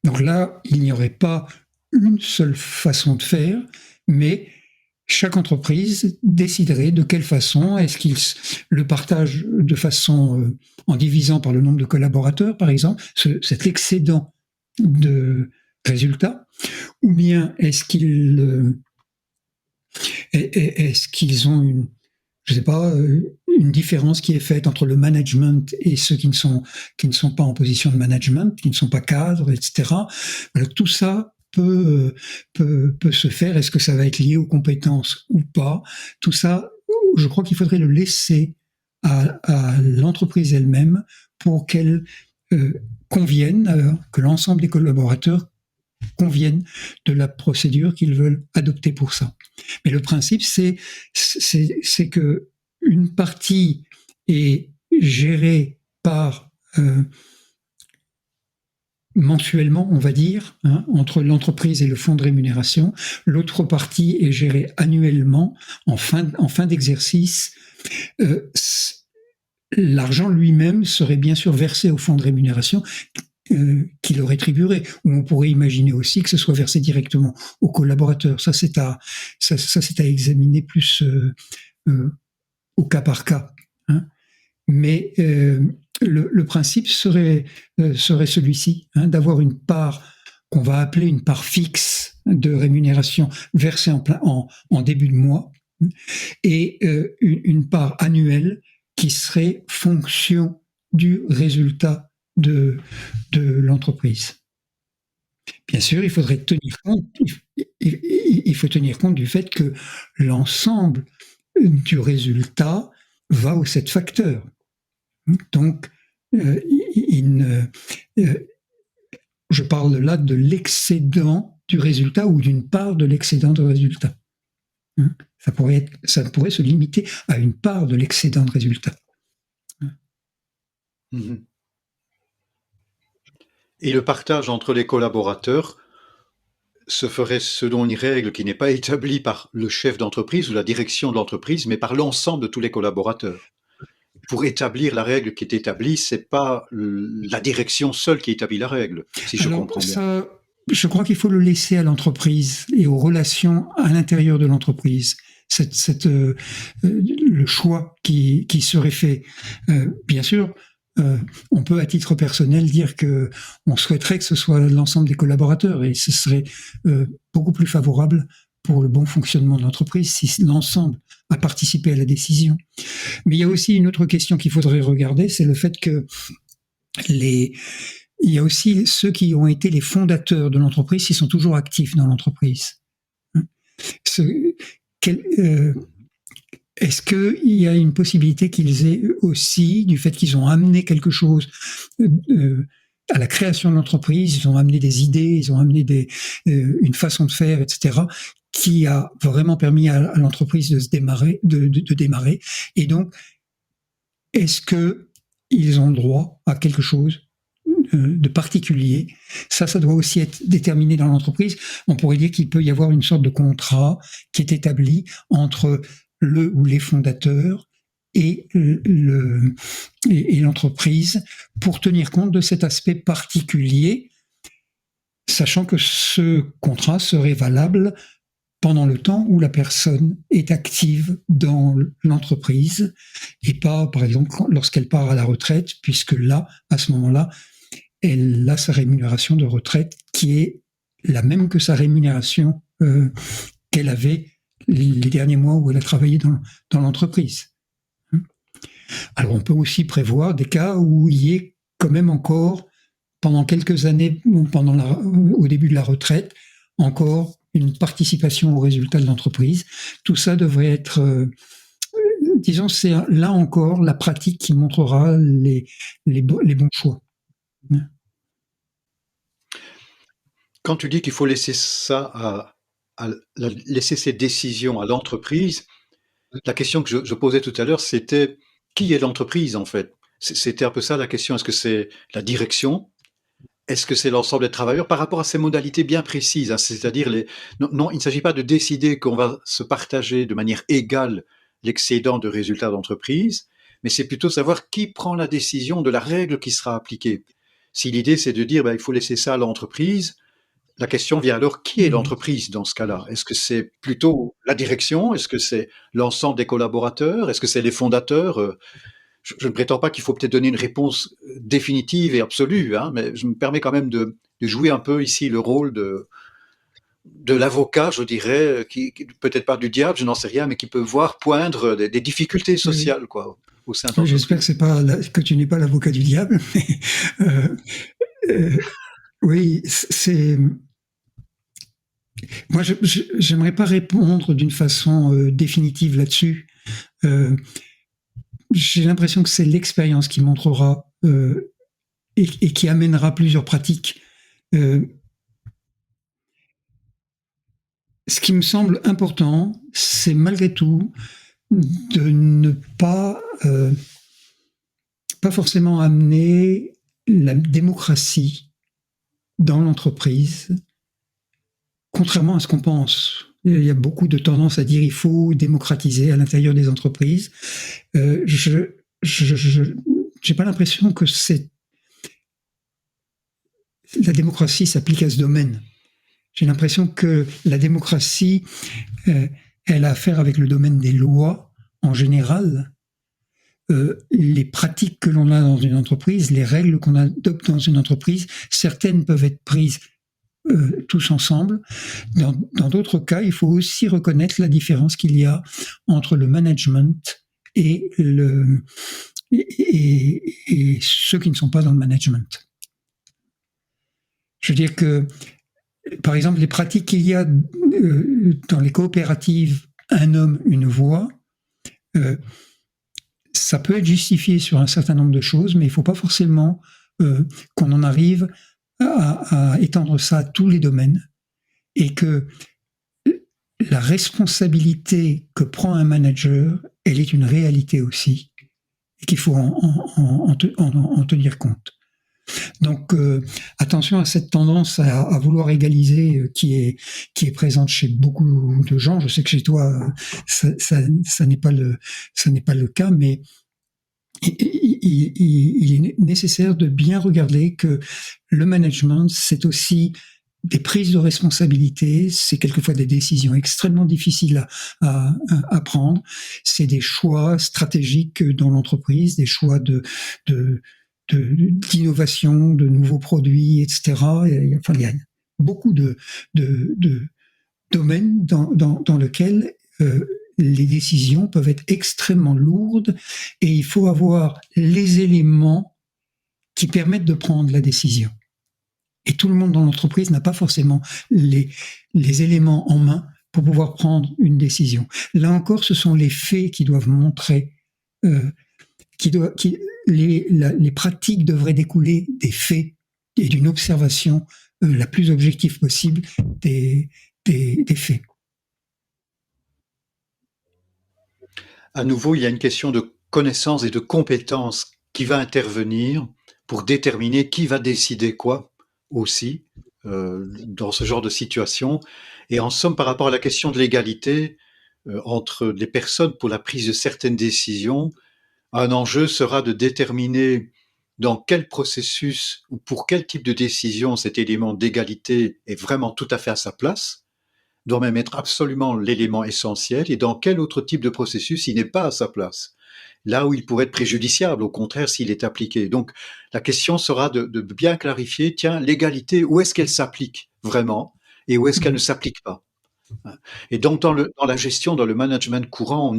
Donc là, il n'y aurait pas une seule façon de faire, mais chaque entreprise déciderait de quelle façon est-ce qu'il le partage de façon en divisant par le nombre de collaborateurs, par exemple, cet excédent de résultats, ou bien est-ce qu'ils ont une différence qui est faite entre le management et ceux qui ne sont pas en position de management, qui ne sont pas cadres, etc. Voilà, tout ça peut se faire. Est-ce que ça va être lié aux compétences ou pas? Tout ça, je crois qu'il faudrait le laisser à l'entreprise elle-même pour qu'elle convienne, que l'ensemble des collaborateurs conviennent de la procédure qu'ils veulent adopter pour ça. Mais le principe, c'est que une partie est gérée par mensuellement, on va dire, entre l'entreprise et le fonds de rémunération. L'autre partie est gérée annuellement, en fin d'exercice. L'argent lui-même serait bien sûr versé au fonds de rémunération qui le rétribuerait. Ou on pourrait imaginer aussi que ce soit versé directement aux collaborateurs. Ça, c'est à examiner plus au cas par cas. Mais le principe serait celui-ci, d'avoir une part qu'on va appeler une part fixe de rémunération versée en début de mois, et une part annuelle qui serait fonction du résultat de l'entreprise. Bien sûr, il faudrait tenir compte, il faut tenir compte du fait que l'ensemble du résultat va aux 7 facteurs. Donc, je parle là de l'excédent du résultat ou d'une part de l'excédent du résultat. Ça pourrait se limiter à une part de l'excédent de résultat. Et le partage entre les collaborateurs, se ferait selon une règle qui n'est pas établie par le chef d'entreprise ou la direction de l'entreprise, mais par l'ensemble de tous les collaborateurs. Pour établir la règle qui est établie, c'est pas la direction seule qui établit la règle, si je Alors comprends bien. ça, je crois qu'il faut le laisser à l'entreprise et aux relations à l'intérieur de l'entreprise. Le choix qui serait fait. Bien sûr, on peut à titre personnel dire que on souhaiterait que ce soit l'ensemble des collaborateurs et ce serait beaucoup plus favorable pour le bon fonctionnement de l'entreprise si l'ensemble a participé à la décision. Mais il y a aussi une autre question qu'il faudrait regarder, c'est le fait que il y a aussi ceux qui ont été les fondateurs de l'entreprise, qui sont toujours actifs dans l'entreprise. Est-ce qu'il y a une possibilité qu'ils aient aussi, du fait qu'ils ont amené quelque chose à la création de l'entreprise, ils ont amené des idées, ils ont amené une façon de faire, etc., qui a vraiment permis à l'entreprise de se démarrer, de démarrer. Et donc, est-ce qu'ils ont le droit à quelque chose de particulier? Ça doit aussi être déterminé dans l'entreprise. On pourrait dire qu'il peut y avoir une sorte de contrat qui est établi entre le ou les fondateurs et l'entreprise pour tenir compte de cet aspect particulier, sachant que ce contrat serait valable pendant le temps où la personne est active dans l'entreprise et pas, par exemple, lorsqu'elle part à la retraite, puisque là, à ce moment-là, elle a sa rémunération de retraite qui est la même que sa rémunération qu'elle avait les derniers mois où elle a travaillé dans l'entreprise. Alors on peut aussi prévoir des cas où il y ait quand même encore, pendant quelques années, au début de la retraite, encore une participation aux résultats de l'entreprise. Tout ça devrait être, disons, c'est là encore la pratique qui montrera les bons choix. Quand tu dis qu'il faut laisser ça laisser ces décisions à l'entreprise, la question que je posais tout à l'heure, c'était qui est l'entreprise en fait? C'était un peu ça la question. Est-ce que c'est la direction? Est-ce que c'est l'ensemble des travailleurs par rapport à ces modalités bien précises, hein, c'est-à-dire non, il ne s'agit pas de décider qu'on va se partager de manière égale l'excédent de résultats d'entreprise, mais c'est plutôt savoir qui prend la décision de la règle qui sera appliquée. Si l'idée c'est de dire il faut laisser ça à l'entreprise, la question vient alors, qui est l'entreprise dans ce cas-là? Est-ce que c'est plutôt la direction? Est-ce que c'est l'ensemble des collaborateurs? Est-ce que c'est les fondateurs? Je ne prétends pas qu'il faut peut-être donner une réponse définitive et absolue, hein, mais je me permets quand même de jouer un peu ici le rôle de l'avocat, je dirais, qui peut-être pas du diable, je n'en sais rien, mais qui peut voir poindre des difficultés sociales, quoi, au sein de l'entreprise. J'espère que tu n'es pas l'avocat du diable, mais oui, c'est... Moi, j'aimerais pas répondre d'une façon définitive là-dessus. J'ai l'impression que c'est l'expérience qui montrera et qui amènera plusieurs pratiques. Ce qui me semble important, c'est malgré tout de ne pas forcément amener la démocratie dans l'entreprise, contrairement à ce qu'on pense. Il y a beaucoup de tendance à dire qu'il faut démocratiser à l'intérieur des entreprises. Je n'ai pas l'impression que la démocratie s'applique à ce domaine. J'ai l'impression que la démocratie, elle a affaire avec le domaine des lois en général. Les pratiques que l'on a dans une entreprise, les règles qu'on adopte dans une entreprise, certaines peuvent être prises tous ensemble. Dans d'autres cas, il faut aussi reconnaître la différence qu'il y a entre le management et ceux qui ne sont pas dans le management. Je veux dire que, par exemple, les pratiques qu'il y a dans les coopératives, un homme, une voix, ça peut être justifié sur un certain nombre de choses, mais il ne faut pas forcément qu'on en arrive à étendre ça à tous les domaines, et que la responsabilité que prend un manager, elle est une réalité aussi, et qu'il faut en tenir compte. Donc attention à cette tendance à vouloir égaliser qui est présente chez beaucoup de gens. Je sais que chez toi ça n'est pas le cas, mais il est nécessaire de bien regarder que le management, c'est aussi des prises de responsabilité, c'est quelquefois des décisions extrêmement difficiles à prendre, c'est des choix stratégiques dans l'entreprise, des choix d'innovation, de nouveaux produits, etc. Enfin, il y a beaucoup de domaines dans lesquels les décisions peuvent être extrêmement lourdes et il faut avoir les éléments qui permettent de prendre la décision. Et tout le monde dans l'entreprise n'a pas forcément les éléments en main pour pouvoir prendre une décision. Là encore, ce sont les faits qui doivent montrer, les pratiques devraient découler des faits et d'une observation la plus objective possible des faits. À nouveau, il y a une question de connaissance et de compétence qui va intervenir pour déterminer qui va décider quoi aussi dans ce genre de situation. Et en somme, par rapport à la question de l'égalité entre les personnes pour la prise de certaines décisions, un enjeu sera de déterminer dans quel processus ou pour quel type de décision cet élément d'égalité est vraiment tout à fait à sa place, doit même être absolument l'élément essentiel, et dans quel autre type de processus il n'est pas à sa place, là où il pourrait être préjudiciable, au contraire, s'il est appliqué. Donc la question sera de bien clarifier, tiens, l'égalité, où est-ce qu'elle s'applique vraiment et où est-ce qu'elle ne s'applique pas. Et donc dans la gestion, dans le management courant,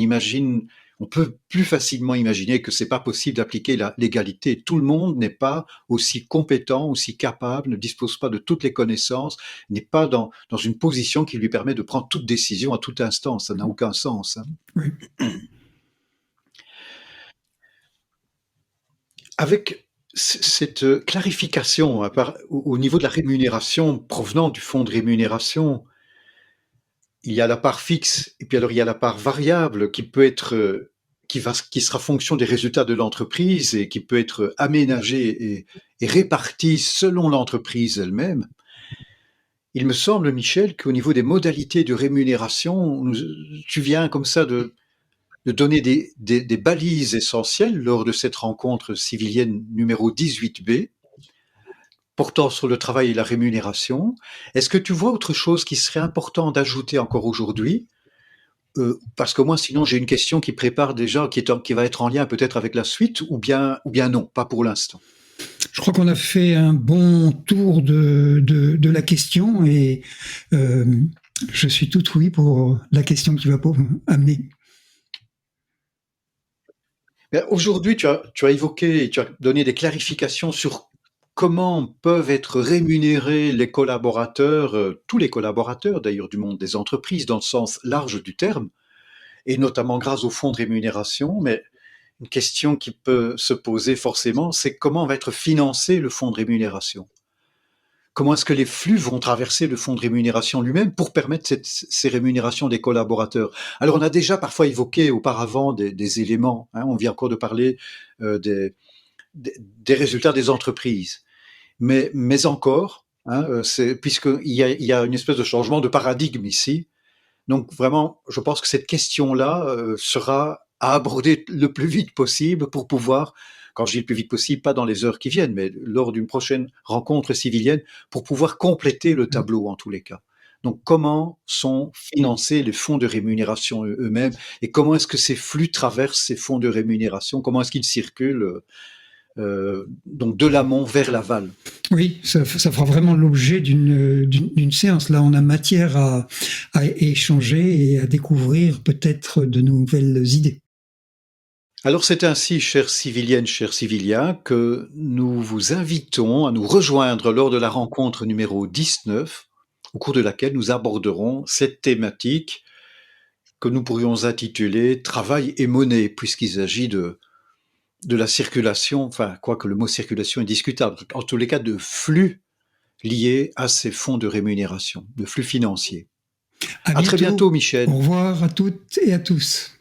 on peut plus facilement imaginer que c'est pas possible d'appliquer l'égalité. Tout le monde n'est pas aussi compétent, aussi capable, ne dispose pas de toutes les connaissances, n'est pas dans une position qui lui permet de prendre toute décision à tout instant. Ça n'a aucun sens. Oui. Avec cette clarification au niveau de la rémunération provenant du fonds de rémunération, il y a la part fixe et puis alors il y a la part variable qui peut être qui sera fonction des résultats de l'entreprise et qui peut être aménagée et répartie selon l'entreprise elle-même. Il me semble, Michel, qu'au niveau des modalités de rémunération, tu viens comme ça de donner des balises essentielles lors de cette rencontre civilienne numéro 18B, portant sur le travail et la rémunération. Est-ce que tu vois autre chose qui serait important d'ajouter encore aujourd'hui? Parce que moi, sinon, j'ai une question qui prépare déjà, qui va être en lien peut-être avec la suite, ou bien non, pas pour l'instant. Je crois qu'on a fait un bon tour de la question et je suis tout oui pour la question que tu vas amener. Aujourd'hui, tu as évoqué, tu as donné des clarifications sur comment peuvent être rémunérés les collaborateurs, tous les collaborateurs d'ailleurs du monde des entreprises, dans le sens large du terme, et notamment grâce au fonds de rémunération. Mais une question qui peut se poser forcément, c'est comment va être financé le fonds de rémunération? Comment est-ce que les flux vont traverser le fonds de rémunération lui-même pour permettre ces rémunérations des collaborateurs? Alors, on a déjà parfois évoqué auparavant des éléments, hein, on vient encore de parler des résultats des entreprises. Mais encore, hein, puisqu'il y a une espèce de changement de paradigme ici. Donc vraiment, je pense que cette question-là sera à aborder le plus vite possible pour pouvoir, quand je dis le plus vite possible, pas dans les heures qui viennent, mais lors d'une prochaine rencontre civilienne, pour pouvoir compléter le tableau en tous les cas. Donc comment sont financés les fonds de rémunération eux-mêmes et comment est-ce que ces flux traversent ces fonds de rémunération? Comment est-ce qu'ils circulent donc de l'amont vers l'aval? Oui, ça fera vraiment l'objet d'une séance. Là, on a matière à échanger et à découvrir peut-être de nouvelles idées. Alors c'est ainsi, chères civiliennes, chers civiliens, que nous vous invitons à nous rejoindre lors de la rencontre numéro 19, au cours de laquelle nous aborderons cette thématique que nous pourrions intituler Travail et monnaie, puisqu'il s'agit de la circulation, enfin, quoique le mot circulation est discutable, en tous les cas de flux liés à ces fonds de rémunération, de flux financiers. À À très bientôt. bientôt, Michel. Au revoir à toutes et à tous.